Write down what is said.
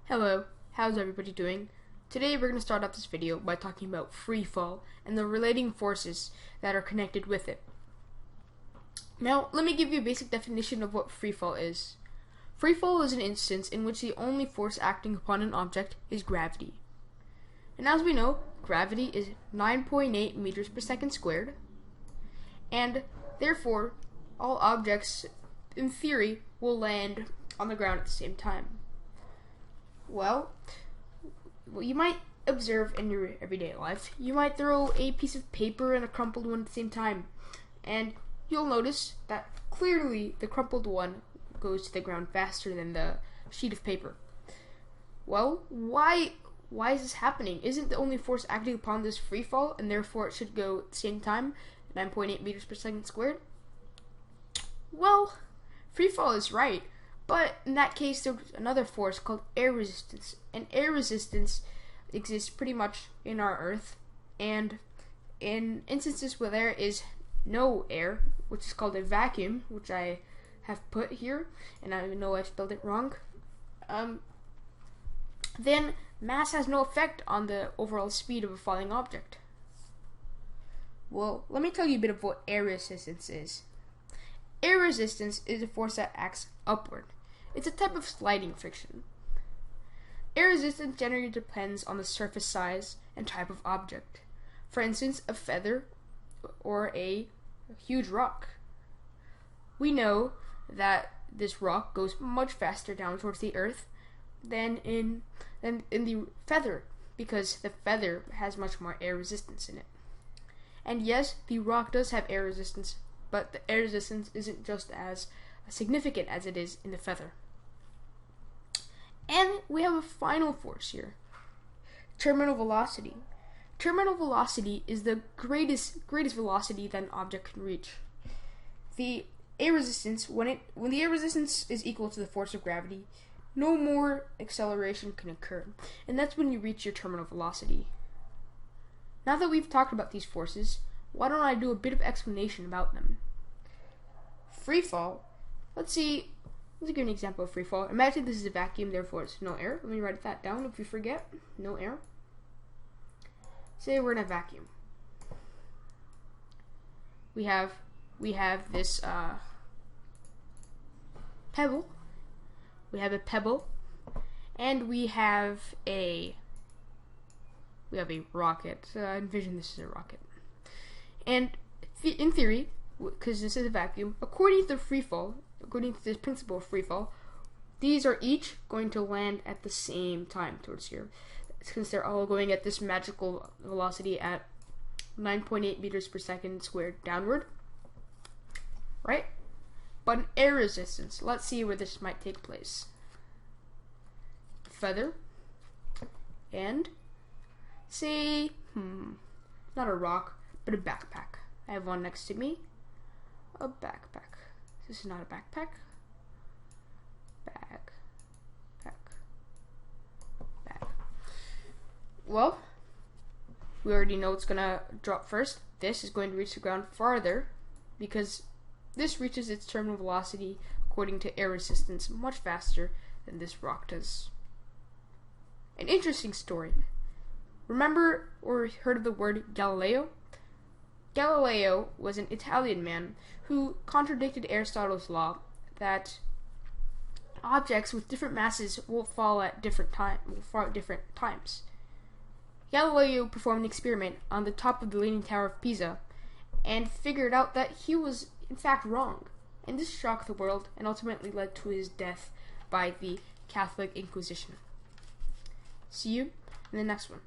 Hello, how's everybody doing? Today we're going to start off this video by talking about free fall and the relating forces that are connected with it. Now, let me give you a basic definition of what free fall is. Free fall is an instance in which the only force acting upon an object is gravity. And as we know, gravity is 9.8 meters per second squared, and therefore all objects, in theory, will land on the ground at the same time. Well, you might observe in your everyday life, you might throw a piece of paper and a crumpled one at the same time, and you'll notice that clearly the crumpled one goes to the ground faster than the sheet of paper. Well, why is this happening? Isn't the only force acting upon this free fall, and therefore it should go at the same time, 9.8 meters per second squared? Well, free fall is right, but in that case there's another force called air resistance, and air resistance exists pretty much in our Earth, and in instances where there is no air, which is called a vacuum, which I have put here, and I know I spelled it wrong, then mass has no effect on the overall speed of a falling object. Well, let me tell you a bit of what air resistance is. Air resistance is a force that acts upward. It's a type of sliding friction. Air resistance generally depends on the surface size and type of object. For instance, a feather or a huge rock. We know that this rock goes much faster down towards the earth than in the feather, because the feather has much more air resistance in it. And yes, the rock does have air resistance, but the air resistance isn't just as significant as it is in the feather. And we have a final force here, terminal velocity. Terminal velocity is the greatest velocity that an object can reach. The air resistance, when the air resistance is equal to the force of gravity, no more acceleration can occur, and that's when you reach your terminal velocity. Now that we've talked about these forces, why don't I do a bit of explanation about them? Free fall. Let's give you an example of free fall. Imagine this is a vacuum, therefore it's no air. Let me write that down if you forget. No air. Say we're in a vacuum. We have this pebble. We have a pebble, and we have a rocket. Envision this as a rocket. And in theory, because this is a vacuum, according to this principle of free fall, these are each going to land at the same time towards here, since they're all going at this magical velocity at 9.8 meters per second squared downward, right? But an air resistance, let's see where this might take place. Feather, and say, not a rock, but a backpack. I have one next to me. A backpack. This is not a backpack. Bag. Well, we already know it's gonna drop first. This is going to reach the ground farther because this reaches its terminal velocity according to air resistance much faster than this rock does. An interesting story. Remember or heard of the word Galileo? Galileo was an Italian man who contradicted Aristotle's law that objects with different masses will fall at different times. Galileo performed an experiment on the top of the Leaning Tower of Pisa and figured out that he was in fact wrong, and this shocked the world and ultimately led to his death by the Catholic Inquisition. See you in the next one.